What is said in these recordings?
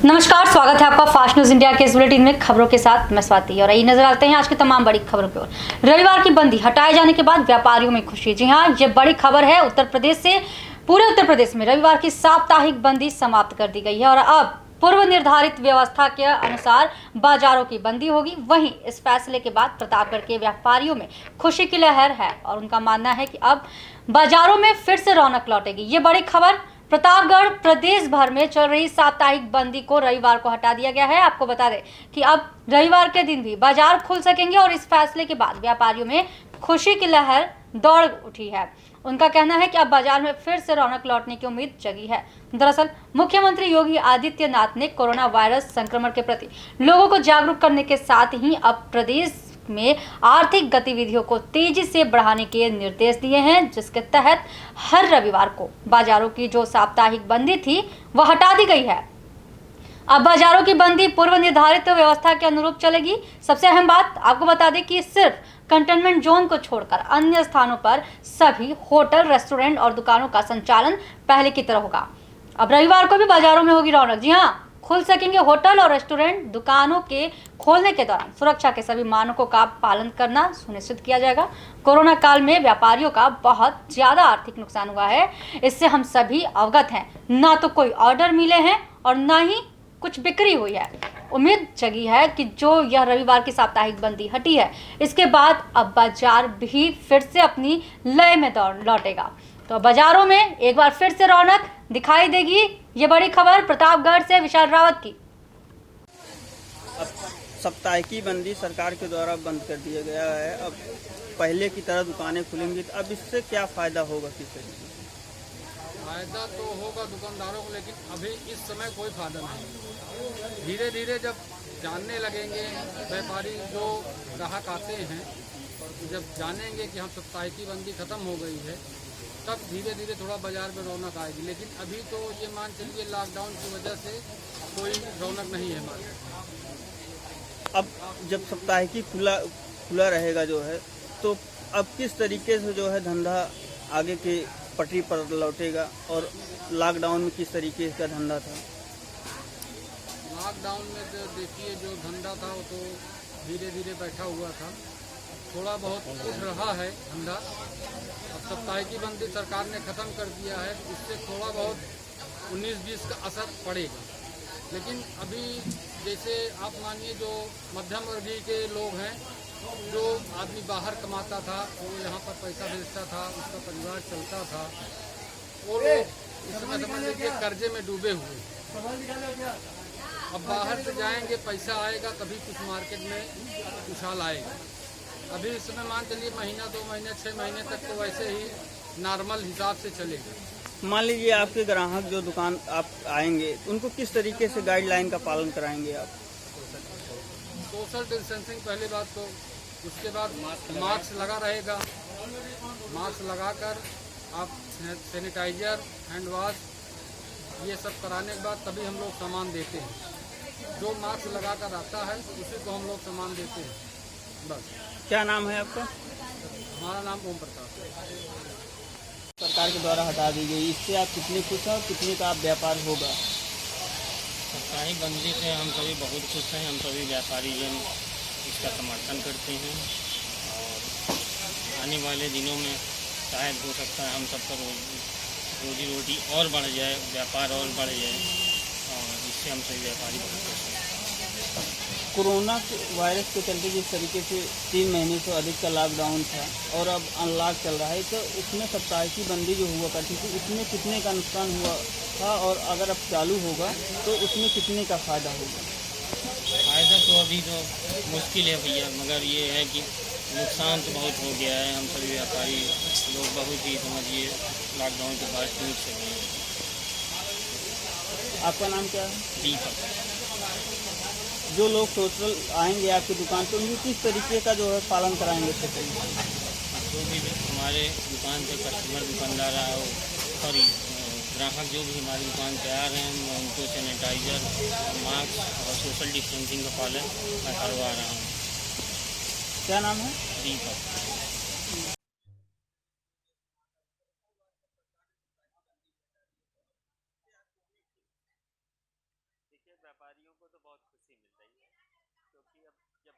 नमस्कार, स्वागत है आपका फास्ट न्यूज इंडिया के इस बुलेटिन में खबरों के साथ मैं स्वाति। और आइए नजर आते हैं आज की तमाम बड़ी खबरों की ओर। रविवार की बंदी हटाए जाने के बाद व्यापारियों में खुशी। जी हां, ये बड़ी खबर है उत्तर प्रदेश से। पूरे उत्तर प्रदेश में रविवार की साप्ताहिक बंदी समाप्त कर दी गई है और अब पूर्व निर्धारित व्यवस्था के अनुसार बाजारों की बंदी होगी। वहीं इस फैसले के बाद प्रतापगढ़ के व्यापारियों में खुशी की लहर है और उनका मानना है कि अब बाजारों में फिर से रौनक लौटेगी। ये बड़ी खबर। प्रतापगढ़ प्रदेश भर में चल रही साप्ताहिक बंदी को रविवार को हटा दिया गया है। आपको बता दें कि अब रविवार के दिन भी बाजार खुल सकेंगे और इस फैसले के बाद व्यापारियों में खुशी की लहर दौड़ उठी है। उनका कहना है कि अब बाजार में फिर से रौनक लौटने की उम्मीद जगी है। दरअसल मुख्यमंत्री योगी आदित्यनाथ ने कोरोना वायरस संक्रमण के प्रति लोगों को जागरूक करने के साथ ही अब प्रदेश में आर्थिक गतिविधियों को तेजी से बढ़ाने के निर्देश दिए हैं, जिसके तहत हर रविवार को बाजारों की जो साप्ताहिक बंदी थी वह हटा दी गई है। अब बाजारों की बंदी पूर्व निर्धारित व्यवस्था के अनुरूप चलेगी। सबसे अहम बात आपको बता दें कि सिर्फ कंटेनमेंट जोन को छोड़कर अन्य स्थानों पर सभी होटल, रेस्टोरेंट और दुकानों का संचालन पहले की तरह होगा। अब रविवार को भी बाजारों में होगी रौनक। जी हाँ, खुल सकेंगे होटल और रेस्टोरेंट। दुकानों के खोलने के दौरान सुरक्षा के सभी मानकों का पालन करना सुनिश्चित किया जाएगा। कोरोना काल में व्यापारियों का बहुत ज्यादा आर्थिक नुकसान हुआ है, इससे हम सभी अवगत हैं। ना तो कोई ऑर्डर मिले हैं और ना ही कुछ बिक्री हुई है। उम्मीद जगी है कि जो यह रविवार की साप्ताहिक बंदी हटी है, इसके बाद अब बाजार भी फिर से अपनी लय में लौटेगा। तो बाजारों में एक बार फिर से रौनक दिखाई देगी। ये बड़ी खबर प्रतापगढ़ से विशाल रावत की। अब साप्ताहिकी बंदी सरकार के द्वारा बंद कर दिया गया है। अब पहले की तरह दुकानें खुलेंगी, तो अब इससे क्या फायदा होगा? किसी फायदा तो होगा दुकानदारों को, लेकिन अभी इस समय कोई फायदा नहीं। धीरे धीरे जब जानने लगेंगे व्यापारी, जो ग्राहक आते हैं, जब जानेंगे कि हम साप्ताहिकी बंदी खत्म हो गई है, तब धीरे धीरे थोड़ा बाजार में रौनक आएगी। लेकिन अभी तो ये मान चलिए लॉकडाउन की वजह से कोई रौनक नहीं है मार्केट में। अब जब साप्ताहिकी खुला रहेगा जो है, तो अब किस तरीके से जो है धंधा आगे के पटरी पर लौटेगा, और लॉकडाउन में किस तरीके का धंधा था? लॉकडाउन में तो देखिए जो धंधा था वो तो धीरे धीरे बैठा हुआ था, थोड़ा बहुत उठ रहा है धंधा। अब साप्ताहिकी बंदी सरकार ने ख़त्म कर दिया है, इससे थोड़ा बहुत 19-20 का असर पड़ेगा। लेकिन अभी जैसे आप मानिए जो मध्यम वर्गीय के लोग हैं, जो आदमी बाहर कमाता था, वो यहाँ पर पैसा भेजता था, उसका परिवार चलता था, वो लोग इस समय समझ लीजिए कर्जे में डूबे हुए। अब बाहर से जाएंगे, पैसा आएगा तभी कुछ मार्केट में खुशहाल आएगा। अभी इस समय मान चलिए महीना, 2 महीने, 6 महीने तक तो वैसे ही नॉर्मल हिसाब से चलेगा। मान लीजिए आपके ग्राहक जो दुकान आप आएंगे, उनको किस तरीके से गाइडलाइन का पालन कराएंगे आप? सोशल डिस्टेंसिंग पहली बात तो, उसके बाद मास्क लगा रहेगा। मास्क लगाकर आप सैनिटाइजर, हैंड वॉश ये सब कराने के बाद तभी हम लोग सामान देते हैं। जो मास्क लगाकर आता है उसी को हम लोग सामान देते हैं, बस। क्या नाम है आपका? हमारा नाम ओम प्रताप है। सरकार के द्वारा हटा दी गई, इससे आप कितने खुश हैं और कितने का आप व्यापार होगा? साप्ताहिक बंदी से हम सभी बहुत खुश हैं। हम सभी व्यापारी जन इसका समर्थन करते हैं और आने वाले दिनों में शायद हो सकता है हम सबका रोजी रोटी और बढ़ जाए, व्यापार और बढ़ जाए, और इससे हम सभी व्यापारी बहुत खुश हैं। कोरोना के वायरस के चलते जिस तरीके से 3 महीने से अधिक का लॉकडाउन था और अब अनलॉक चल रहा है, तो उसमें साप्ताहिकी बंदी जो हुआ करती थी, उसमें कितने का नुकसान हुआ था, और अगर अब चालू होगा तो उसमें कितने का फ़ायदा होगा? फ़ायदा तो अभी तो मुश्किल है भैया, मगर ये है कि नुकसान तो बहुत हो गया है। हम सभी व्यापारी लोग बहुत ही समझिए लॉकडाउन के बाद टूट से गए हैं। आपका नाम क्या है? दीपक। जो लोग सोशल आएंगे आपकी दुकान पर, उनको किस तरीके का जो है पालन कराएंगे? जो भी हमारे दुकान पे कस्टमर, दुकानदार आए, सॉरी ग्राहक जो भी हमारी दुकान पे आ रहे हैं, मैं उनको सैनिटाइज़र, मास्क और सोशल डिस्टेंसिंग का पालन मैं करवा रहा हूँ। क्या नाम है? दीपक। व्यापारी को तो बहुत खुशी मिल रही है, क्योंकि अब जब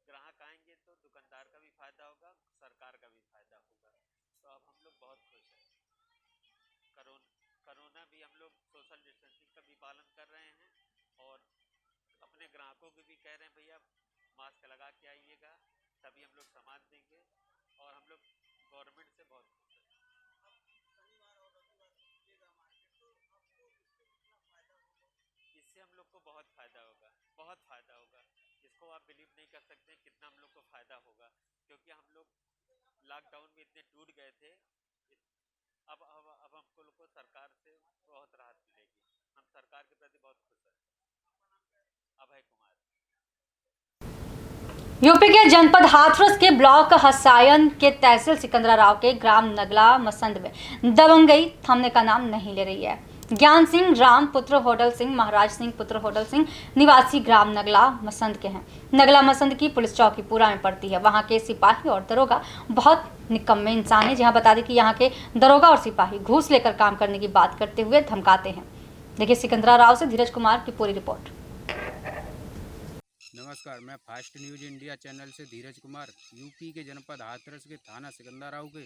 ग्राहक आएंगे तो दुकानदार का भी फायदा होगा, सरकार का भी फायदा होगा। तो अब हम लोग बहुत खुश हैं। कोरोना भी हम लोग सोशल डिस्टेंसिंग का भी पालन कर रहे हैं और अपने ग्राहकों को भी कह रहे हैं भैया मास्क लगा के आइएगा, तभी हम लोग सामान देंगे। और हम लोग गवर्नमेंट से बहुत खुश हैं। इससे हम लोग को बहुत फ़ायदा होगा, बहुत फ़ायदा होगा। इसको आप बिलीव नहीं कर सकते हैं कितना हम लोग को फ़ायदा होगा, क्योंकि हम लोग लॉकडाउन में इतने टूट गए थे। अब हमको लोग को सरकार से बहुत राहत मिलेगी। हम सरकार के प्रति बहुत खुश हैं। अभय कुमार। यूपी के जनपद हाथरस के ब्लॉक हसायन के तहसील सिकंदराराव के ग्राम नगला मसंद में दबंगई थमने का नाम नहीं ले रही है। ज्ञान सिंह राम पुत्र होडल सिंह, महाराज सिंह पुत्र होडल सिंह निवासी ग्राम नगला मसंद के हैं। नगला मसंद की पुलिस चौकी पूरा में पड़ती है। वहां के सिपाही और दरोगा बहुत निकम्मे इंसान हैं। जहां बता दें कि यहाँ के दरोगा और सिपाही घूस लेकर काम करने की बात करते हुए धमकाते हैं। देखिए सिकंदराराव से धीरज कुमार की पूरी रिपोर्ट। नमस्कार, मैं फास्ट न्यूज इंडिया चैनल से धीरज कुमार। यूपी के जनपद हाथरस के थाना सिकंदराव के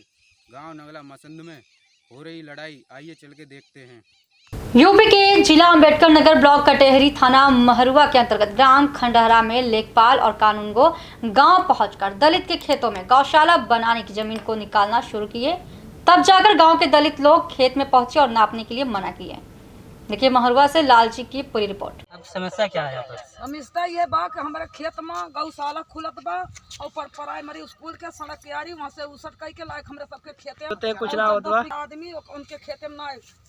गांव नगला मसंद में हो रही लड़ाई, आइए चल के देखते हैं। यूपी के जिला अम्बेडकर नगर ब्लॉक कटेहरी थाना महरुआ के अंतर्गत ग्राम खंडहरा में लेखपाल और कानूनगो गांव पहुंचकर दलित के खेतों में गौशाला बनाने की जमीन को निकालना शुरू किए। तब जाकर गांव के दलित लोग खेत में पहुंचे और नापने के लिए मना किए। देखिए महरुआ से लालजी की पूरी रिपोर्ट। अब समस्या क्या है यहाँ पर? समस्या ये बा कि हमारे खेत में गौशाला खुलत बा और प्राइमरी स्कूल के सड़क कियारी वहाँ से उसट कई के लायक हमारे सबके खेते कुछ ना होत बा। आदमी उनके खेते में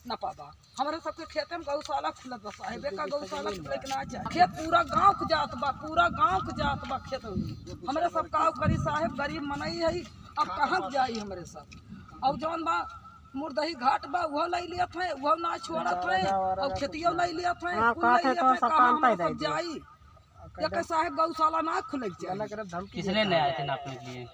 ना पाबा। हमारे सबके खेते में गौशाला खुलत बा। साहिबे का गौशाला खुले के ना चाहिए। खेत पूरा गाँव के जात बा, पूरा गाँव के जात बा खेत। हमारे सब गाँव करी साहेब गरीब मनई है, अब कहाँ जाई हमारे सब। और जौन बा मुर्दही घाट बा वो ले लियत है, वो ना छोड़त है और खेतियों ले लियत है, कहाँ सब जाई। एक साहेब गौशाला ना खुले किसने नहीं आए थे नापने के लिए?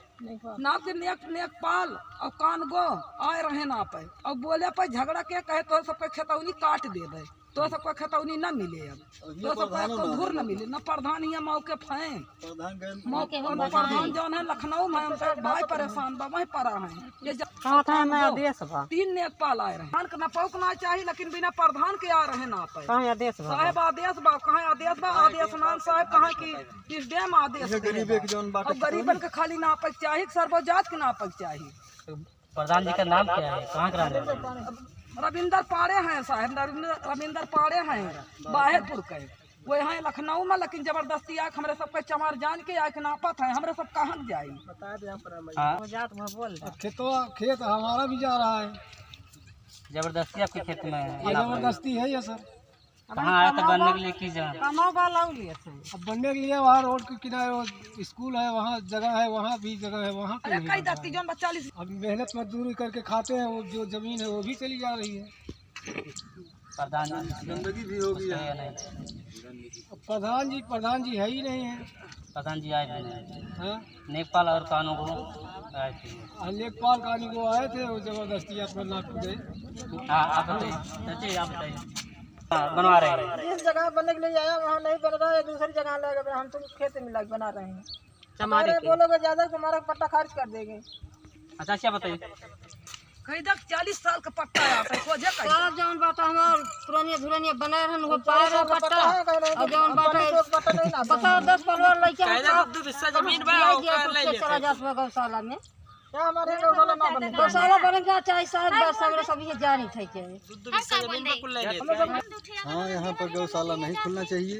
नाप के नेक पाल और कानगो आए रहे नापे और बोले पे झगड़ा के कहे तो सबके खेतौनी काट दे दे, तो सबका खेतौनी न मिले। अब तो सबका तो धूर न मिले। न प्रधान यहाँ मौके फे प्रधान जौन है लखनऊ में भाई परेशान बा, वही पड़ा है। ये तीन नेक पाल आए रहे। न पौकना चाहिए लेकिन बिना प्रधान के आ रहे ना पे। साहेब आदेश बा, कहाँ आदेश बा? आदेश नाम साहेब कहाँ की इस डेम आदेश गरीबन के खाली नापक चाहिए, सर्वजात के नापक चाहिए। प्रधान जी का नाम क्या है? कहाँ का? रविंदर पाड़े हैं साहब, रविंदर पाड़े हैं बाहरपुर के। वो यहाँ लखनऊ में लेकिन जबरदस्ती आके हमारे सबके चमार जान के आके नापत है। हमारे सब कहाँ जाई? खेत हमारा भी जा रहा है। जबरदस्ती आपके खेत में? ये जबरदस्ती है ये सर। कहाँ आया था बनने के लिए? की जगह अब बनने के लिए वहाँ रोड के किनारे स्कूल है, वहाँ जगह है, वहाँ भी जगह है, वहाँ पे नहीं बनता है। अब मेहनत मजदूरी करके खाते हैं, वो जो जमीन है वो भी चली जा रही है। गंदगी भी होगी। प्रधान जी है ही नहीं है। प्रधान जी आए थे? हाँ, नेपाल और कानून को आए थे। लेखपाल कानून को आए थे, वो जबरदस्ती अपना नाप गए। हाँ आप बताइए, आप बताइए। बनवा रहे हैं? जिस जगह बनने के लिए आया वहाँ नहीं बन रहा है, दूसरी जगह लगा। हम तो खेत में लग बना रहे हैं। बोलोगे ज्यादा तुम्हारा पट्टा खर्च कर देंगे। अच्छा क्या बताइए? कहीं तक 40 साल का पट्टा है जौन बाटा हमार पुरानिया धुरानिया बनाए रहन वो पार है पट्टा। और जौन बाटा बताओ 10 परिवार लइका जमीन बा ओकर ले ले चला जात गौशाला में। क्या हमारे गौशाला ना बने? गौशाला बने का चाहे साहब सगरे सब ये जानी थे के। हाँ, यहाँ पर गौशाला नहीं खुलना चाहिए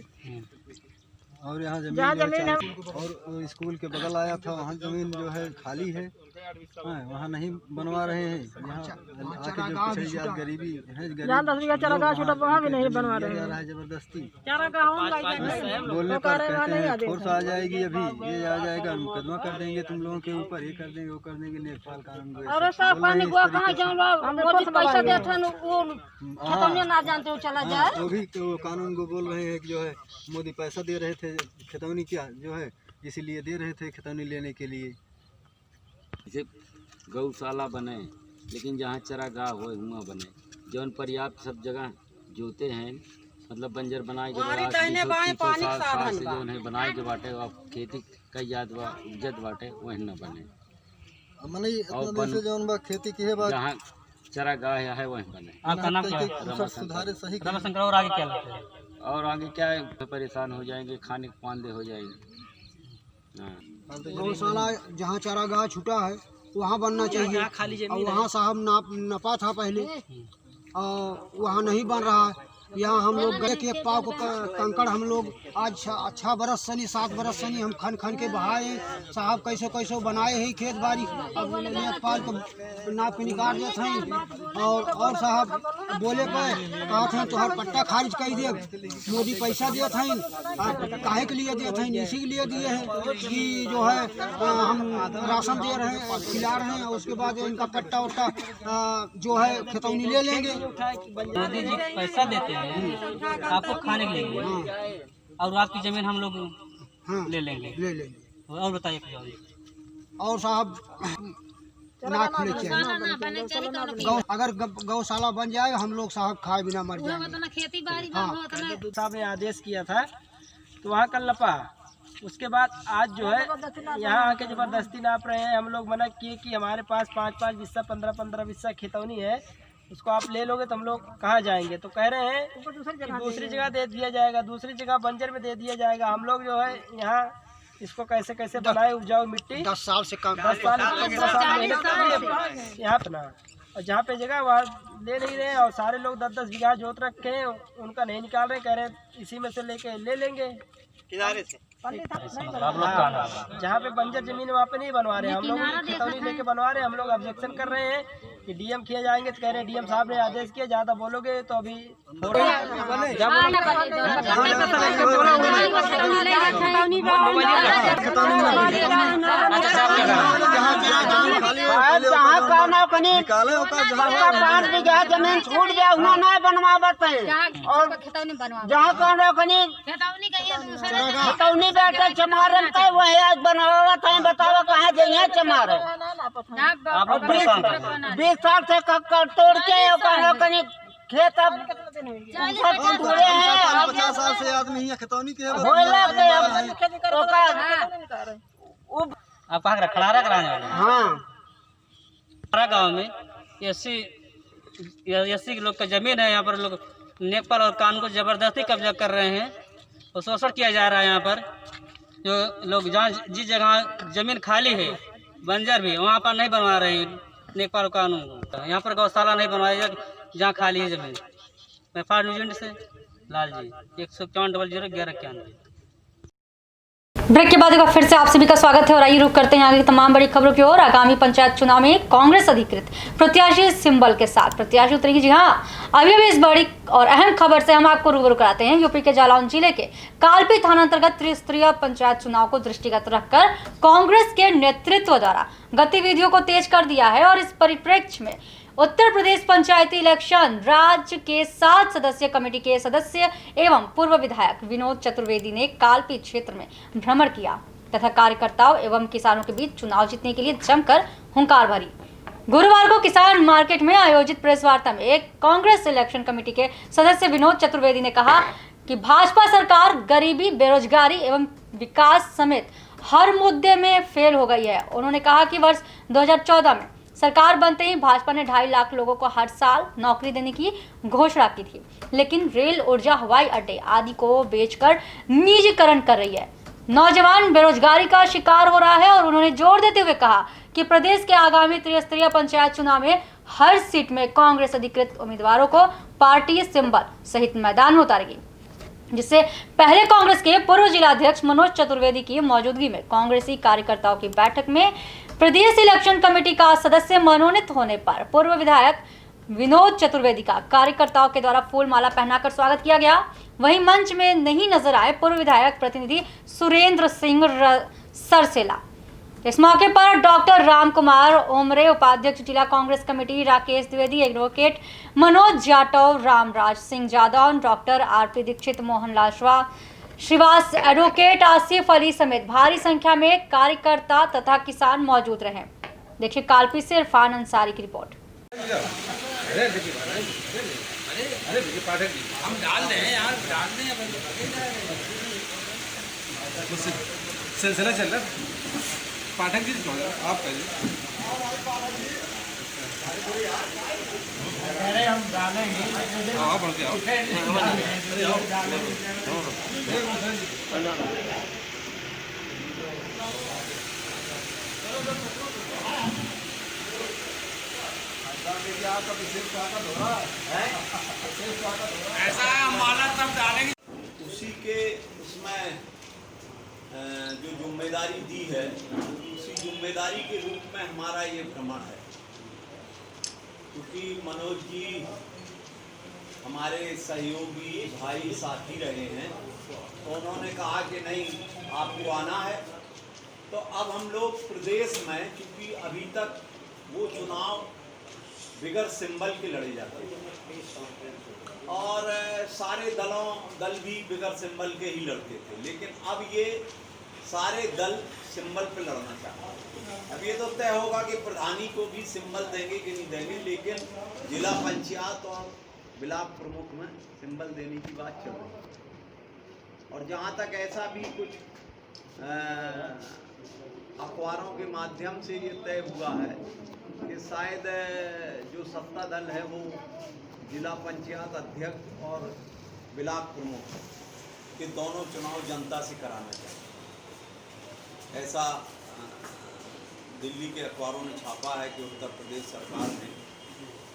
और यहाँ जमीन है और स्कूल के बगल आया था, वहाँ जमीन जो है खाली है। हाँ, वहाँ नहीं बनवा रहे हैं। यहाँ आके जो पिछड़ी जात गरीबी है, वहाँ भी नहीं बनवा रहे हैं जबरदस्ती। बोलने पर कहते हैं फोर्स आ जाएगी, अभी ये आ जाएगा, मुकदमा कर देंगे तुम लोगों के ऊपर, ये कर देंगे वो कर देंगे। नेपाल कानून अरे साहब पानी गुआ कहाँ जाऊँ मोदी पैसा देते हैं वो खेतों ना जानते हो चला जाए। वो भी तो कानून को बोल रहे हैं कि जो है मोदी पैसा दे रहे थे खेतौनी क्या जो है, इसीलिए दे रहे थे खेतौनी लेने के लिए। जैसे गौशाला बने लेकिन जहाँ चरागाह हो हुआ बने, जौन पर्याप्त सब जगह जोते हैं मतलब बंजर बनाए के बाद 200-300 साल से जो है बनाए के बाटे अब खेती कई जात बा इज्जत बाटे वही न बने मने इतना दिन से जौन बा खेती की है बात जहाँ चरागाह है वही बने। आपका नाम क्या है? सुधारे सही रमाशंकर। और आगे क्या लगता है? और आगे क्या है परेशान हो जाएंगे, खाने के पानी हो जाएंगे। हाँ गौशाला जहाँ चारागाह छूटा है वहाँ बनना चाहिए। और वहाँ साहब नपा था पहले और वहाँ नहीं बन रहा है। यहाँ हम लोग गए कि एक पाव को कंकड़ हम लोग आज 6 बरस सनी 7 बरस सनी हम खन के बहाए साहब कैसे कैसे बनाए हैं खेत बाड़ी। अब एक पाल को नाप के निकाल देते हैं और साहब बोले पे कहा थे तुहर पट्टा खारिज कर दे, मोदी पैसा दिए थे काहे के लिए दिए थे, इसी के लिए दिए हैं कि जो है हम राशन दे रहे हैं और खिला रहे हैं, उसके बाद इनका पट्टा वट्टा जो है खेतौनी ले लेंगे। मोदी जी पैसा देते हैं आपको खाने के लिए और आपकी जमीन हम लोग ले लेंगे। और बताइए कुछ और साहब ना खुले चाहिए। अगर गौशाला बन जाए हम लोग साहब खाए बिना मर जाएंगे। खेती बाड़ी साहब ने आदेश किया था तो वहाँ कल लपा, उसके बाद आज जो है यहाँ आके जबरदस्ती नाप रहे हैं। हम लोग मना किए कि हमारे पास 5-5 बिस्सा 15-15 बिस्सा खेतौनी है, उसको आप ले लोगे तो हम लोग कहाँ जाएंगे। तो कह रहे हैं कि दूसरी जगह दे दिया जाएगा, दूसरी जगह बंजर में दे दिया जाएगा। हम लोग जो है यहाँ इसको कैसे कैसे बनाए उपजाऊ मिट्टी 10 साल से कम 10 साल 15 साल मेहनत करिए यहाँ अपना, और जहाँ पे जगह वहाँ ले नहीं रहे और सारे लोग 10-10 बीघा जोत रखे हैं, उनका नहीं निकाल रहे, कह रहे हैं इसी में से लेके ले लेंगे किनारे से। जहाँ पे बंजर जमीन वहाँ पे नहीं बनवा रहे, हम लोग खेतौनी लेके बनवा रहे हैं। हम लोग ऑब्जेक्शन कर रहे हैं कि डीएम किए जाएंगे, तो कह रहे हैं डीएम साहब ने आदेश किया ज़्यादा बोलोगे तो अभी जमीन छूट गया नहीं बनवावत है और जहाँ खेतौनी बैठे चमारन का वही आज बनवावत है। बताओ कहाँ जाइए चमार 20 साल से तोड़ के खेत अब 50 साल से आदमी खेतौनी के आप कहाँ खड़ारा कराने वाले? हाँ गाँव में एससी के लोग का जमीन है। यहाँ पर लोग नेपाल और कानून को जबरदस्ती कब्जा कर रहे हैं और शोषण किया जा रहा है। यहाँ पर जो लोग जहाँ जिस जगह जमीन खाली है बंजर भी वहाँ पर नहीं बनवा रहे हैं नेपाल और कानून। यहाँ पर गौशाला नहीं बनवाया जहाँ खाली है जमीन। मैं फार न्यूज़ से लाल जी 154-00-1191। ब्रेक के बाद एक बार फिर से आप सभी का स्वागत है और आइए रुक करते हैं आगे की तमाम बड़ी खबरों की ओर। आगामी पंचायत चुनाव में कांग्रेस अधिकृत प्रत्याशी सिंबल के साथ प्रत्याशी उतरेगी। जी हाँ, अभी इस बड़ी और अहम खबर से हम आपको रूबरू कराते हैं। यूपी के जालौन जिले के कालपी थाना अंतर्गत त्रिस्तरीय पंचायत चुनाव को दृष्टिगत रखकर कांग्रेस के नेतृत्व द्वारा गतिविधियों को तेज कर दिया है और इस परिप्रेक्ष्य में उत्तर प्रदेश पंचायती इलेक्शन राज्य के 7 सदस्यीय कमेटी के सदस्य एवं पूर्व विधायक विनोद चतुर्वेदी ने कालपी क्षेत्र में भ्रमण किया तथा कार्यकर्ताओं एवं किसानों के बीच चुनाव जीतने के लिए जमकर हुंकार भरी। गुरुवार को किसान मार्केट में आयोजित प्रेस वार्ता में कांग्रेस इलेक्शन कमेटी के सदस्य विनोद चतुर्वेदी ने कहा कि भाजपा सरकार गरीबी, बेरोजगारी एवं विकास समेत हर मुद्दे में फेल हो गई है। उन्होंने कहा कि वर्ष 2014 में सरकार बनते ही भाजपा ने 2.5 लाख लोगों को हर साल नौकरी देने की घोषणा की थी, लेकिन रेल, ऊर्जा, हवाई अड्डे आदि को बेचकर निजीकरण कर रही है। नौजवान बेरोजगारी का शिकार हो रहा है और उन्होंने जोर देते हुए कहा कि प्रदेश के आगामी त्रिस्तरीय पंचायत चुनाव में हर सीट में कांग्रेस अधिकृत उम्मीदवारों को पार्टी सिंबल सहित मैदान में उतारेगी। जिससे पहले कांग्रेस के पूर्व जिलाध्यक्ष मनोज चतुर्वेदी की मौजूदगी में कांग्रेसी कार्यकर्ताओं की बैठक में प्रदेश इलेक्शन कमेटी का सदस्य मनोनीत होने पर पूर्व विधायक विनोद चतुर्वेदी का कार्यकर्ताओं के द्वारा फूल माला पहनाकर स्वागत किया गया। वहीं मंच में नहीं नजर आए पूर्व विधायक प्रतिनिधि सुरेंद्र सिंह सरसेला। इस मौके पर डॉक्टर राम कुमार ओमरे, उपाध्यक्ष जिला Congress committee Rakesh Dwivedi, advocate Manoj Jatav, Ramraj Singh Jadav, doctor RP Dikshit, Mohanlal Shrivas, advocate Asif Ali समेत भारी संख्या में कार्यकर्ता तथा किसान मौजूद रहे। देखिए कालपी से इरफान अंसारी की रिपोर्ट। अरे भैया पाठक जी हम डाल रहे हैं यार, डाल रहे हैं सिलसिला चल रहा है। पाठक जी आप कहिए। हम डालेंगे आप बढ़ के आओ। ऐसा हमारा तब डालेंगे उसी के उसमें जो जिम्मेदारी दी है, उसी जिम्मेदारी के रूप में हमारा ये भ्रमण है। क्योंकि मनोज जी हमारे सहयोगी भाई साथी रहे हैं, तो उन्होंने कहा कि नहीं आपको आना है। तो अब हम लोग प्रदेश में, क्योंकि अभी तक वो चुनाव बिगर सिंबल के लड़े जाते हैं और सारे दल भी बिगर सिंबल के ही लड़ते थे, लेकिन अब ये सारे दल सिंबल पे लड़ना चाहते हैं। अब ये तो तय होगा कि प्रधानी को भी सिंबल देंगे कि नहीं देंगे, लेकिन जिला पंचायत और ब्लॉक प्रमुख में सिंबल देने की बात चल रही है। और जहाँ तक ऐसा भी कुछ अखबारों के माध्यम से ये तय हुआ है कि शायद जो सत्ता दल है वो जिला पंचायत अध्यक्ष और ब्लॉक प्रमुख के दोनों चुनाव जनता से कराना चाहिए। ऐसा दिल्ली के अखबारों ने छापा है कि उत्तर प्रदेश सरकार ने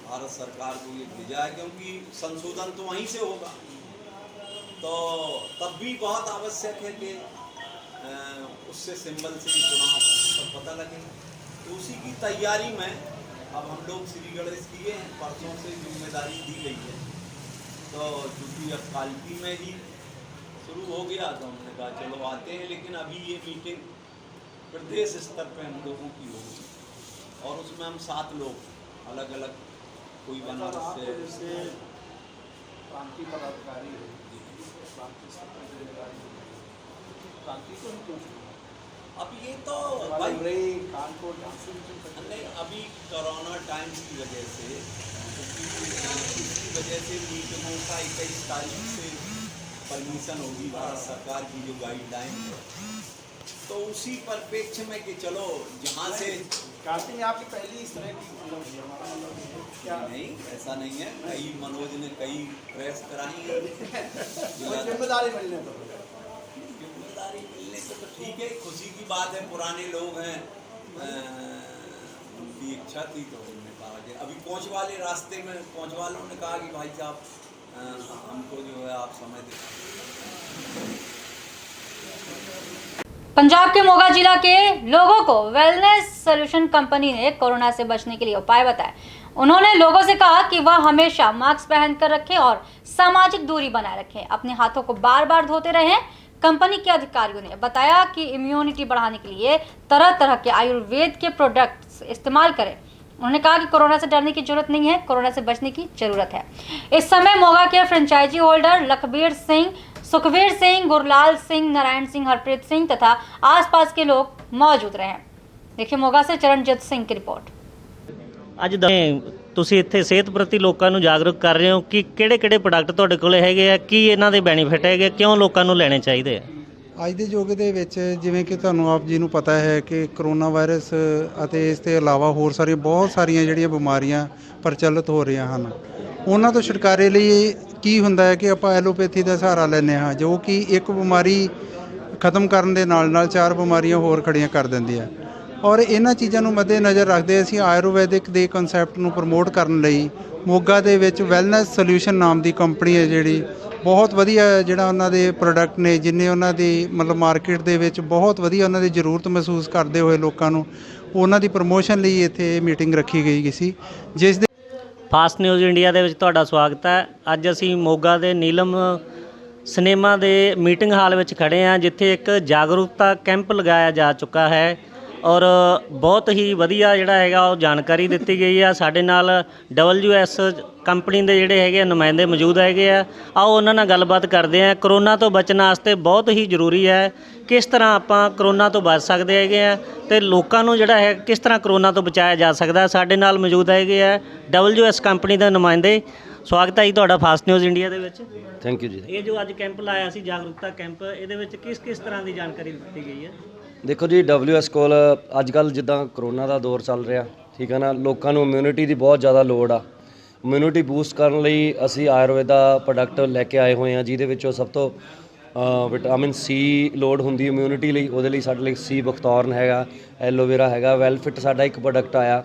भारत सरकार को ये भेजा है, क्योंकि संशोधन तो वहीं से होगा। तो तब भी बहुत आवश्यक है कि उससे सिंबल से चुनाव सब पता लगे। तो उसी की तैयारी में अब हम लोग श्री गणेश किए हैं, परसों से जिम्मेदारी दी गई है। तो चूँकि अब कालपी में ही शुरू हो गया तो हमने कहा चलो आते हैं, लेकिन अभी ये मीटिंग प्रदेश स्तर पे हम लोगों की होगी और उसमें हम 7 लोग अलग अलग, कोई बनारस से क्रांति पदाधिकारी अब ये तो नहीं, अभी कोरोना टाइम्स की वजह से, इसकी वजह से मीटिंगों का 21 तारीख से परमिशन होगी भारत सरकार की जो गाइडलाइन है। तो उसी परिप्रेक्ष्य में कि चलो जहाँ से कार्तिक में आपकी पहली इस तरह की क्या नहीं, ऐसा नहीं है। कई मनोज ने कई प्रेस कराई है। जिम्मेदारी मिलने पर तो ठीक है, खुशी की बात है। पुराने लोग हैं, उनकी इच्छा थी तो उन्होंने कहा कि अभी पहुँच वाले रास्ते में पहुँच वालों ने कहा कि भाई साहब हमको जो है आप समय दें। पंजाब के मोगा जिला के लोगों को वेलनेस सॉल्यूशन कंपनी ने कोरोना से बचने के लिए उपाय बताए। उन्होंने लोगों से कहा कि वह हमेशा मास्क पहनकर रखें और सामाजिक दूरी बनाए रखें, अपने हाथों को बार बार धोते रहें। कंपनी के अधिकारियों ने बताया कि इम्यूनिटी बढ़ाने के लिए तरह तरह के आयुर्वेद के प्रोडक्ट्स इस्तेमाल करें। उन्होंने कहा कि कोरोना से डरने की जरूरत नहीं है, कोरोना से बचने की जरूरत है। इस समय मोगा के फ्रेंचाइजी होल्डर लखबीर सिंह, सुखवीर सिंह, गुरलाल सिंह, नारायण सिंह, हरप्रीत सिंह तथा आसपास के लोग मौजूद रहे। देखिए मोगा से चरणजीत सिंह की रिपोर्ट। ਅੱਜ ਤੁਸੀਂ ਇੱਥੇ ਸਿਹਤ ਪ੍ਰਤੀ ਲੋਕਾਂ ਨੂੰ ਜਾਗਰੂਕ ਕਰ ਰਹੇ ਹੋ ਕਿ ਕਿਹੜੇ-ਕਿਹੜੇ ਪ੍ਰੋਡਕਟ ਤੁਹਾਡੇ ਕੋਲੇ ਹੈਗੇ ਆ, ਕੀ ਇਹਨਾਂ ਦੇ ਬੈਨੀਫਿਟ ਹੈਗੇ, ਕਿਉਂ ਲੋਕਾਂ ਨੂੰ ਲੈਣੇ ਚਾਹੀਦੇ ਆ? ਅੱਜ ਦੇ ਯੁੱਗ ਦੇ ਵਿੱਚ ਜਿਵੇਂ ਕਿ ਤੁਹਾਨੂੰ ਆਪ ਜੀ ਨੂੰ ਪਤਾ ਹੈ ਕਿ ਕਰੋਨਾ ਵਾਇਰਸ ਅਤੇ ਇਸ ਤੋਂ ਇਲਾਵਾ ਹੋਰ ਬਹੁਤ ਸਾਰੀਆਂ ਜਿਹੜੀਆਂ ਬਿਮਾਰੀਆਂ ਪ੍ਰਚਲਿਤ ਹੋ ਰਹੀਆਂ ਹਨ, ਉਹਨਾਂ ਤੋਂ ਛੁਟਕਾਰੇ ਲਈ ਕੀ ਹੁੰਦਾ ਹੈ ਕਿ ਆਪਾਂ ਐਲੋਪੈਥੀ ਦਾ ਸਹਾਰਾ ਲੈਂਦੇ ਹਾਂ, ਜੋ ਕਿ ਇੱਕ ਬਿਮਾਰੀ ਖਤਮ ਕਰਨ ਦੇ ਨਾਲ 4 ਬਿਮਾਰੀਆਂ ਹੋਰ ਖੜੀਆਂ ਕਰ ਦਿੰਦੀ ਹੈ। ਔਰ ਇਹਨਾਂ ਚੀਜ਼ਾਂ ਨੂੰ ਮੱਦੇਨਜ਼ਰ ਰੱਖਦੇ ਅਸੀਂ ਆਯੁਰਵੈਦਿਕ ਦੇ ਕਨਸੈਪਟ ਨੂੰ ਪ੍ਰਮੋਟ ਕਰਨ ਲਈ ਮੋਗਾ ਦੇ ਵਿੱਚ ਵੈਲਨੈਸ ਸੋਲਿਊਸ਼ਨ ਨਾਮ ਦੀ ਕੰਪਨੀ ਹੈ, ਜਿਹੜੀ ਬਹੁਤ ਵਧੀਆ ਜਿਹੜਾ ਉਹਨਾਂ ਦੇ ਪ੍ਰੋਡਕਟ ਨੇ, ਜਿੰਨੇ ਉਹਨਾਂ ਦੀ ਮਤਲਬ ਮਾਰਕੀਟ ਦੇ ਵਿੱਚ ਬਹੁਤ ਵਧੀਆ ਉਹਨਾਂ ਦੀ ਜ਼ਰੂਰਤ ਮਹਿਸੂਸ ਕਰਦੇ ਹੋਏ ਲੋਕਾਂ ਨੂੰ ਉਹਨਾਂ ਦੀ ਪ੍ਰਮੋਸ਼ਨ ਲਈ ਇੱਥੇ ਮੀਟਿੰਗ ਰੱਖੀ ਗਈ ਸੀ, ਜਿਸ ਦੇ ਫਾਸਟ ਨਿਊਜ਼ ਇੰਡੀਆ ਦੇ ਵਿੱਚ ਤੁਹਾਡਾ ਸਵਾਗਤ ਹੈ। ਅੱਜ ਅਸੀਂ ਮੋਗਾ ਦੇ ਨੀਲਮ ਸਿਨੇਮਾ ਦੇ ਮੀਟਿੰਗ ਹਾਲ ਵਿੱਚ ਖੜ੍ਹੇ ਹਾਂ, ਜਿੱਥੇ ਇੱਕ ਜਾਗਰੂਕਤਾ ਕੈਂਪ ਲਗਾਇਆ ਜਾ ਚੁੱਕਾ ਹੈ ਔਰ ਬਹੁਤ ਹੀ ਵਧੀਆ ਜਿਹੜਾ ਹੈਗਾ ਉਹ ਜਾਣਕਾਰੀ ਦਿੱਤੀ ਗਈ ਆ। ਸਾਡੇ ਨਾਲ WS ਕੰਪਨੀ ਦੇ ਜਿਹੜੇ ਹੈਗੇ ਨੁਮਾਇੰਦੇ ਮੌਜੂਦ ਹੈਗੇ ਆ, ਆਓ ਉਹਨਾਂ ਨਾਲ ਗੱਲਬਾਤ ਕਰਦੇ ਆ। ਕਰੋਨਾ ਤੋਂ ਬਚਣ ਵਾਸਤੇ ਬਹੁਤ ਹੀ ਜ਼ਰੂਰੀ ਹੈ ਕਿਸ ਤਰ੍ਹਾਂ ਆਪਾਂ ਕਰੋਨਾ ਤੋਂ ਬਚ ਸਕਦੇ ਹੈਗੇ ਆ ਅਤੇ ਲੋਕਾਂ ਨੂੰ ਜਿਹੜਾ ਹੈ ਕਿਸ ਤਰ੍ਹਾਂ ਕਰੋਨਾ ਤੋਂ ਬਚਾਇਆ ਜਾ ਸਕਦਾ। ਸਾਡੇ ਨਾਲ ਮੌਜੂਦ ਹੈਗੇ ਆ WS ਕੰਪਨੀ ਦੇ ਨੁਮਾਇੰਦੇ। ਸਵਾਗਤ ਹੈ ਜੀ ਤੁਹਾਡਾ ਫਾਸਟ ਨਿਊਜ਼ ਇੰਡੀਆ ਦੇ ਵਿੱਚ। ਥੈਂਕ ਯੂ ਜੀ। ਇਹ ਜੋ ਅੱਜ ਕੈਂਪ ਲਾਇਆ ਸੀ ਜਾਗਰੂਕਤਾ ਕੈਂਪ, ਇਹਦੇ ਵਿੱਚ ਕਿਸ ਤਰ੍ਹਾਂ ਦੀ ਜਾਣਕਾਰੀ ਦਿੱਤੀ ਗਈ ਹੈ? ਦੇਖੋ ਜੀ, WS ਕੋਲ ਅੱਜ ਕੱਲ੍ਹ ਜਿੱਦਾਂ ਕਰੋਨਾ ਦਾ ਦੌਰ ਚੱਲ ਰਿਹਾ, ਠੀਕ ਹੈ ਨਾ, ਲੋਕਾਂ ਨੂੰ ਇਮਿਊਨਿਟੀ ਦੀ ਬਹੁਤ ਜ਼ਿਆਦਾ ਲੋੜ ਆ। ਇਮਿਊਨਿਟੀ ਬੂਸਟ ਕਰਨ ਲਈ ਅਸੀਂ ਆਯੁਰਵੇਦਾ ਪ੍ਰੋਡਕਟ ਲੈ ਕੇ ਆਏ ਹੋਏ ਹਾਂ, ਜਿਹਦੇ ਵਿੱਚੋਂ ਸਭ ਤੋਂ ਵਿਟਾਮਿਨ C ਲੋੜ ਹੁੰਦੀ ਇਮਿਊਨਿਟੀ ਲਈ। ਉਹਦੇ ਲਈ ਸਾਡੇ ਲਈ C ਬਖਤੌਰਨ ਹੈਗਾ, ਐਲੋਵੇਰਾ ਹੈਗਾ, ਵੈਲਫਿਟ ਸਾਡਾ ਇੱਕ ਪ੍ਰੋਡਕਟ ਆਇਆ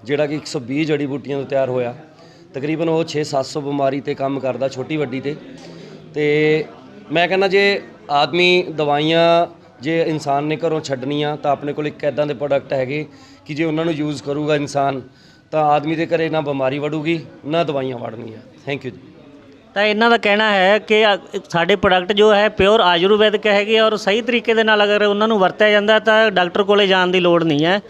ਜਿਹੜਾ ਕਿ 120 ਜੜੀ ਬੂਟੀਆਂ ਤੋਂ ਤਿਆਰ ਹੋਇਆ। ਤਕਰੀਬਨ ਉਹ 600-700 ਬਿਮਾਰੀ 'ਤੇ ਕੰਮ ਕਰਦਾ, ਛੋਟੀ ਵੱਡੀ 'ਤੇ। ਅਤੇ ਮੈਂ ਕਹਿੰਦਾ ਜੇ ਆਦਮੀ ਦਵਾਈਆਂ ਜੇ ਇਨਸਾਨ ਨੇ ਘਰੋਂ ਛੱਡਣੀਆਂ ਤਾਂ ਆਪਣੇ ਕੋਲ ਇੱਕ ਇੱਦਾਂ ਦੇ ਪ੍ਰੋਡਕਟ ਹੈਗੇ ਕਿ ਜੇ ਉਹਨਾਂ ਨੂੰ ਯੂਜ਼ ਕਰੂਗਾ ਇਨਸਾਨ ਤਾਂ ਆਦਮੀ ਦੇ ਘਰੇ ਨਾ ਬਿਮਾਰੀ ਵੜੂਗੀ ਨਾ ਦਵਾਈਆਂ ਵੜਨੀਆਂ। ਥੈਂਕ ਯੂ ਜੀ। ਤਾਂ ਇਹਨਾਂ ਦਾ ਕਹਿਣਾ ਹੈ ਕਿ ਸਾਡੇ ਪ੍ਰੋਡਕਟ ਜੋ ਹੈ ਪਿਓਰ ਆਯੁਰਵੈਦਿਕ ਹੈਗੇ ਔਰ ਸਹੀ ਤਰੀਕੇ ਦੇ ਨਾਲ ਅਗਰ ਉਹਨਾਂ ਨੂੰ ਵਰਤਿਆ ਜਾਂਦਾ ਤਾਂ ਡਾਕਟਰ ਕੋਲੇ ਜਾਣ ਦੀ ਲੋੜ ਨਹੀਂ ਹੈ।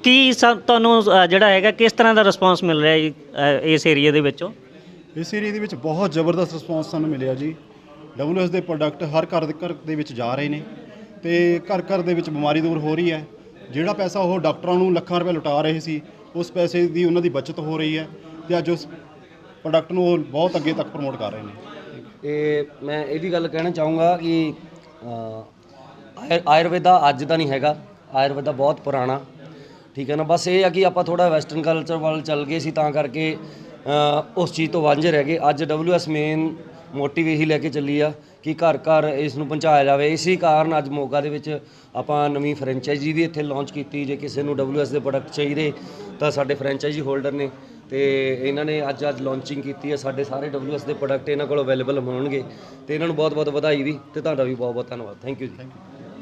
ਕੀ ਤੁਹਾਨੂੰ ਜਿਹੜਾ ਹੈਗਾ ਕਿਸ ਤਰ੍ਹਾਂ ਦਾ ਰਿਸਪੌਂਸ ਮਿਲ ਰਿਹਾ ਜੀ ਇਸ ਏਰੀਏ ਦੇ ਵਿੱਚੋਂ? ਇਸ ਏਰੀਏ ਦੇ ਵਿੱਚ ਬਹੁਤ ਜ਼ਬਰਦਸਤ ਰਿਸਪੌਂਸ ਸਾਨੂੰ ਮਿਲਿਆ ਜੀ। WS ਦੇ ਪ੍ਰੋਡਕਟ ਹਰ ਘਰ ਦੇ ਵਿੱਚ ਜਾ ਰਹੇ ਨੇ ਅਤੇ ਘਰ ਦੇ ਵਿੱਚ ਬਿਮਾਰੀ ਦੂਰ ਹੋ ਰਹੀ ਹੈ। ਜਿਹੜਾ ਪੈਸਾ ਉਹ ਡਾਕਟਰਾਂ ਨੂੰ ਲੱਖਾਂ ਰੁਪਏ ਲੁਟਾ ਰਹੇ ਸੀ, ਉਸ ਪੈਸੇ ਦੀ ਉਹਨਾਂ ਦੀ ਬਚਤ ਹੋ ਰਹੀ ਹੈ ਅਤੇ ਅੱਜ ਉਸ ਪ੍ਰੋਡਕਟ ਨੂੰ ਉਹ ਬਹੁਤ ਅੱਗੇ ਤੱਕ ਪ੍ਰਮੋਟ ਕਰ ਰਹੇ ਨੇ। ਅਤੇ ਮੈਂ ਇਹ ਵੀ ਗੱਲ ਕਹਿਣਾ ਚਾਹੂੰਗਾ ਕਿ ਆਯੁਰਵੇਦਾ ਅੱਜ ਦਾ ਨਹੀਂ ਹੈਗਾ, ਆਯੁਰਵੇਦਾ ਬਹੁਤ ਪੁਰਾਣਾ, ਠੀਕ ਹੈ ਨਾ। ਬਸ ਇਹ ਆ ਕਿ ਆਪਾਂ ਥੋੜ੍ਹਾ ਵੈਸਟਰਨ ਕਲਚਰ ਵੱਲ ਚੱਲ ਗਏ ਸੀ ਤਾਂ ਕਰਕੇ ਉਸ ਚੀਜ਼ ਤੋਂ ਵਾਂਝੇ ਰਹਿ ਗਏ। ਅੱਜ WS ਮੇਨ ਮੋਟਿਵ ਇਹੀ ਲੈ ਕੇ ਚੱਲੀ ਆ ਕਿ ਘਰ ਘਰ ਇਸ ਨੂੰ ਪਹੁੰਚਾਇਆ ਜਾਵੇ। ਇਸੇ ਕਾਰਨ ਅੱਜ ਮੋਗਾ ਦੇ ਵਿੱਚ ਆਪਾਂ ਨਵੀਂ ਫਰੈਂਚਾਈਜ਼ੀ ਵੀ ਇੱਥੇ ਲਾਂਚ ਕੀਤੀ। ਜੇ ਕਿਸੇ ਨੂੰ WS ਦੇ ਪ੍ਰੋਡਕਟ ਚਾਹੀਦੇ ਤਾਂ ਸਾਡੇ ਫਰੈਂਚਾਈਜ਼ੀ ਹੋਲਡਰ ਨੇ ਅਤੇ ਇਹਨਾਂ ਨੇ ਅੱਜ ਲਾਂਚਿੰਗ ਕੀਤੀ ਹੈ। ਸਾਡੇ ਸਾਰੇ WS ਦੇ ਪ੍ਰੋਡਕਟ ਇਹਨਾਂ ਕੋਲ ਅਵੇਲੇਬਲ ਹੋਣਗੇ ਅਤੇ ਇਹਨਾਂ ਨੂੰ ਬਹੁਤ ਬਹੁਤ ਵਧਾਈ ਵੀ ਅਤੇ ਤੁਹਾਡਾ ਵੀ ਬਹੁਤ ਬਹੁਤ ਧੰਨਵਾਦ। ਥੈਂਕ ਯੂ ਜੀ।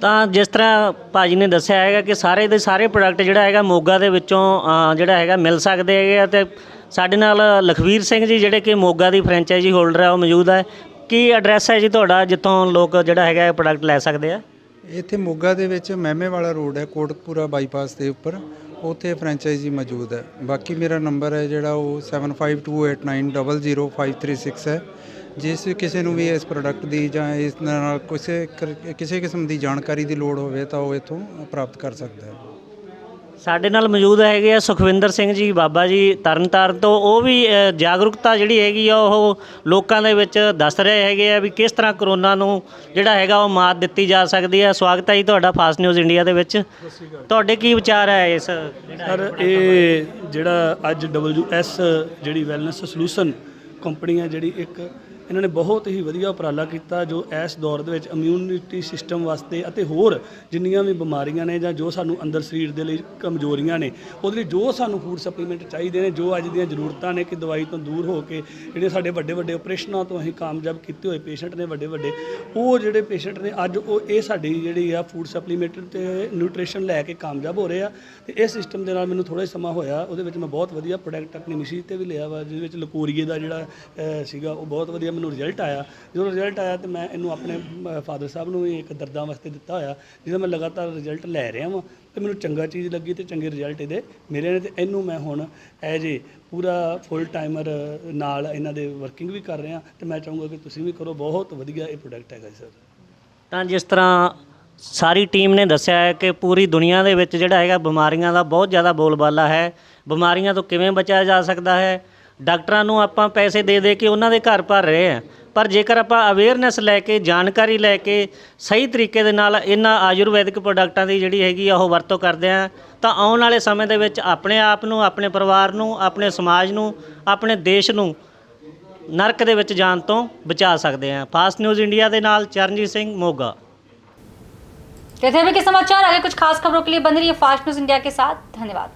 ਤਾਂ ਜਿਸ ਤਰ੍ਹਾਂ ਭਾਜੀ ਨੇ ਦੱਸਿਆ ਹੈਗਾ ਕਿ ਸਾਰੇ ਦੇ ਸਾਰੇ ਪ੍ਰੋਡਕਟ ਜਿਹੜਾ ਹੈਗਾ ਮੋਗਾ ਦੇ ਵਿੱਚੋਂ ਜਿਹੜਾ ਹੈਗਾ ਮਿਲ ਸਕਦੇ ਹੈਗੇ ਆ। ਅਤੇ ਸਾਡੇ ਨਾਲ ਲਖਵੀਰ ਸਿੰਘ ਜੀ ਜਿਹੜੇ ਕਿ ਮੋਗਾ ਦੀ ਫਰੈਂਚਾਈਜ਼ੀ ਹੋਲਡਰ ਹੈ ਉਹ ਮੌਜੂਦ ਹੈ। ਕੀ ਐਡਰੈਸ ਹੈ ਜੀ ਤੁਹਾਡਾ ਜਿੱਥੋਂ ਲੋਕ ਜਿਹੜਾ ਹੈਗਾ ਪ੍ਰੋਡਕਟ ਲੈ ਸਕਦੇ ਆ? ਇੱਥੇ ਮੋਗਾ ਦੇ ਵਿੱਚ ਮਹਿਮੇ ਵਾਲਾ ਰੋਡ ਹੈ, ਕੋਟਕਪੂਰਾ ਬਾਈਪਾਸ ਦੇ ਉੱਪਰ, ਉੱਥੇ ਫਰੈਂਚਾਈਜ਼ੀ ਮੌਜੂਦ ਹੈ। ਬਾਕੀ ਮੇਰਾ ਨੰਬਰ ਹੈ ਜਿਹੜਾ ਉਹ 7528900536 ਹੈ। ਜਿਸ ਕਿਸੇ ਨੂੰ ਵੀ ਇਸ ਪ੍ਰੋਡਕਟ ਦੀ ਜਾਂ ਇਸ ਨਾਲ ਕਿਸੇ ਕਿਸਮ ਦੀ ਜਾਣਕਾਰੀ ਦੀ ਲੋੜ ਹੋਵੇ ਤਾਂ ਉਹ ਇੱਥੋਂ ਪ੍ਰਾਪਤ ਕਰ ਸਕਦਾ ਹੈ। ਸਾਡੇ ਨਾਲ ਮੌਜੂਦ ਹੈਗੇ ਆ ਸੁਖਵਿੰਦਰ ਸਿੰਘ ਜੀ ਬਾਬਾ ਜੀ ਤਰਨਤਾਰਨ ਤੋਂ। ਉਹ ਵੀ ਜਾਗਰੂਕਤਾ ਜਿਹੜੀ ਹੈਗੀ ਆ ਉਹ ਲੋਕਾਂ ਦੇ ਵਿੱਚ ਦੱਸ ਰਹੇ ਹੈਗੇ ਆ ਵੀ ਕਿਸ ਤਰ੍ਹਾਂ ਕਰੋਨਾ ਨੂੰ ਜਿਹੜਾ ਹੈਗਾ ਉਹ ਮਾਤ ਦਿੱਤੀ ਜਾ ਸਕਦੀ ਹੈ। ਸਵਾਗਤ ਹੈ ਜੀ ਤੁਹਾਡਾ ਫਾਸਟ ਨਿਊਜ਼ ਇੰਡੀਆ ਦੇ ਵਿੱਚ। ਤੁਹਾਡੇ ਕੀ ਵਿਚਾਰ ਹੈ ਇਸ? ਸਰ, ਇਹ ਜਿਹੜਾ ਅੱਜ WS ਜਿਹੜੀ ਵੈਲਨੈਸ ਸੋਲੂਸ਼ਨ ਕੰਪਨੀ ਹੈ ਜਿਹੜੀ ਇੱਕ ਇਹਨਾਂ ਨੇ ਬਹੁਤ ਹੀ ਵਧੀਆ ਉਪਰਾਲਾ ਕੀਤਾ ਜੋ ਇਸ ਦੌਰ ਦੇ ਵਿੱਚ ਇਮਿਊਨਿਟੀ ਸਿਸਟਮ ਵਾਸਤੇ ਅਤੇ ਹੋਰ ਜਿੰਨੀਆਂ ਵੀ ਬਿਮਾਰੀਆਂ ਨੇ ਜਾਂ ਜੋ ਸਾਨੂੰ ਅੰਦਰ ਸਰੀਰ ਦੇ ਲਈ ਕਮਜ਼ੋਰੀਆਂ ਨੇ ਉਹਦੇ ਲਈ ਜੋ ਸਾਨੂੰ ਫੂਡ ਸਪਲੀਮੈਂਟ ਚਾਹੀਦੇ ਨੇ, ਜੋ ਅੱਜ ਦੀਆਂ ਜ਼ਰੂਰਤਾਂ ਨੇ ਕਿ ਦਵਾਈ ਤੋਂ ਦੂਰ ਹੋ ਕੇ ਜਿਹੜੇ ਸਾਡੇ ਵੱਡੇ ਵੱਡੇ ਆਪਰੇਸ਼ਨਾਂ ਤੋਂ ਅਸੀਂ ਕਾਮਯਾਬ ਕੀਤੇ ਹੋਏ ਪੇਸ਼ੈਂਟ ਨੇ ਵੱਡੇ ਉਹ ਜਿਹੜੇ ਪੇਸ਼ੈਂਟ ਨੇ ਅੱਜ ਉਹ ਇਹ ਸਾਡੀ ਜਿਹੜੀ ਆ ਫੂਡ ਸਪਲੀਮੈਂਟ ਅਤੇ ਨਿਊਟ੍ਰੀਸ਼ਨ ਲੈ ਕੇ ਕਾਮਯਾਬ ਹੋ ਰਹੇ ਆ। ਅਤੇ ਇਸ ਸਿਸਟਮ ਦੇ ਨਾਲ ਮੈਨੂੰ ਥੋੜ੍ਹਾ ਸਮਾਂ ਹੋਇਆ, ਉਹਦੇ ਵਿੱਚ ਮੈਂ ਬਹੁਤ ਵਧੀਆ ਪ੍ਰੋਡਕਟ ਆਪਣੀ ਮਸ਼ੀਨ 'ਤੇ ਵੀ ਲਿਆ ਵਾ, ਜਿਹਦੇ ਵਿੱਚ ਲਕੋਰੀਏ ਦਾ ਜਿਹੜਾ ਸੀਗਾ ਉਹ ਬਹੁਤ ਵਧੀਆ ਮੈਨੂੰ ਰਿਜ਼ਲਟ ਆਇਆ। ਜਦੋਂ ਰਿਜ਼ਲਟ ਆਇਆ ਤਾਂ ਮੈਂ ਇਹਨੂੰ ਆਪਣੇ ਫਾਦਰ ਸਾਹਿਬ ਨੂੰ ਵੀ ਇੱਕ ਦਰਦਾਂ ਵਾਸਤੇ ਦਿੱਤਾ ਹੋਇਆ, ਜਿਹਦਾ ਮੈਂ ਲਗਾਤਾਰ ਰਿਜ਼ਲਟ ਲੈ ਰਿਹਾ ਵਾਂ ਅਤੇ ਮੈਨੂੰ ਚੰਗਾ ਚੀਜ਼ ਲੱਗੀ ਅਤੇ ਚੰਗੇ ਰਿਜ਼ਲਟ ਇਹਦੇ ਮਿਲੇ ਨੇ। ਅਤੇ ਇਹਨੂੰ ਮੈਂ ਹੁਣ ਐਜ ਏ ਪੂਰਾ ਫੁੱਲ ਟਾਈਮਰ ਨਾਲ ਇਹਨਾਂ ਦੇ ਵਰਕਿੰਗ ਵੀ ਕਰ ਰਿਹਾ ਅਤੇ ਮੈਂ ਚਾਹੂੰਗਾ ਕਿ ਤੁਸੀਂ ਵੀ ਕਰੋ। ਬਹੁਤ ਵਧੀਆ ਇਹ ਪ੍ਰੋਡਕਟ ਹੈਗਾ ਸਰ। ਤਾਂ ਜਿਸ ਤਰ੍ਹਾਂ ਸਾਰੀ ਟੀਮ ਨੇ ਦੱਸਿਆ ਹੈ ਕਿ ਪੂਰੀ ਦੁਨੀਆ ਦੇ ਵਿੱਚ ਜਿਹੜਾ ਹੈਗਾ ਬਿਮਾਰੀਆਂ ਦਾ ਬਹੁਤ ਜ਼ਿਆਦਾ ਬੋਲਬਾਲਾ ਹੈ। ਬਿਮਾਰੀਆਂ ਤੋਂ ਕਿਵੇਂ ਬਚਿਆ ਜਾ ਸਕਦਾ ਹੈ? ਡਾਕਟਰਾਂ ਨੂੰ ਆਪਾਂ ਪੈਸੇ ਦੇ ਕੇ ਉਹਨਾਂ ਦੇ ਘਰ ਭਰ ਰਹੇ ਹਾਂ, ਪਰ ਜੇਕਰ ਆਪਾਂ ਅਵੇਅਰਨੈਸ ਲੈ ਕੇ ਜਾਣਕਾਰੀ ਲੈ ਕੇ ਸਹੀ ਤਰੀਕੇ ਦੇ ਨਾਲ ਇਹਨਾਂ ਆਯੁਰਵੈਦਿਕ ਪ੍ਰੋਡਕਟਾਂ ਦੀ ਜਿਹੜੀ ਹੈਗੀ ਆ ਉਹ ਵਰਤੋਂ ਕਰਦੇ ਹਾਂ ਤਾਂ ਆਉਣ ਵਾਲੇ ਸਮੇਂ ਦੇ ਵਿੱਚ ਆਪਣੇ ਆਪ ਨੂੰ, ਆਪਣੇ ਪਰਿਵਾਰ ਨੂੰ, ਆਪਣੇ ਸਮਾਜ ਨੂੰ, ਆਪਣੇ ਦੇਸ਼ ਨੂੰ ਨਰਕ ਦੇ ਵਿੱਚ ਜਾਣ ਤੋਂ ਬਚਾ ਸਕਦੇ हैं। फास्ट न्यूज़ इंडिया के नाल चरणजीत सिंह मोगा। कहते हैं कि समाचार आगे कुछ खास खबरों के लिए बने रहिए फास्ट न्यूज़ इंडिया के साथ। धन्यवाद।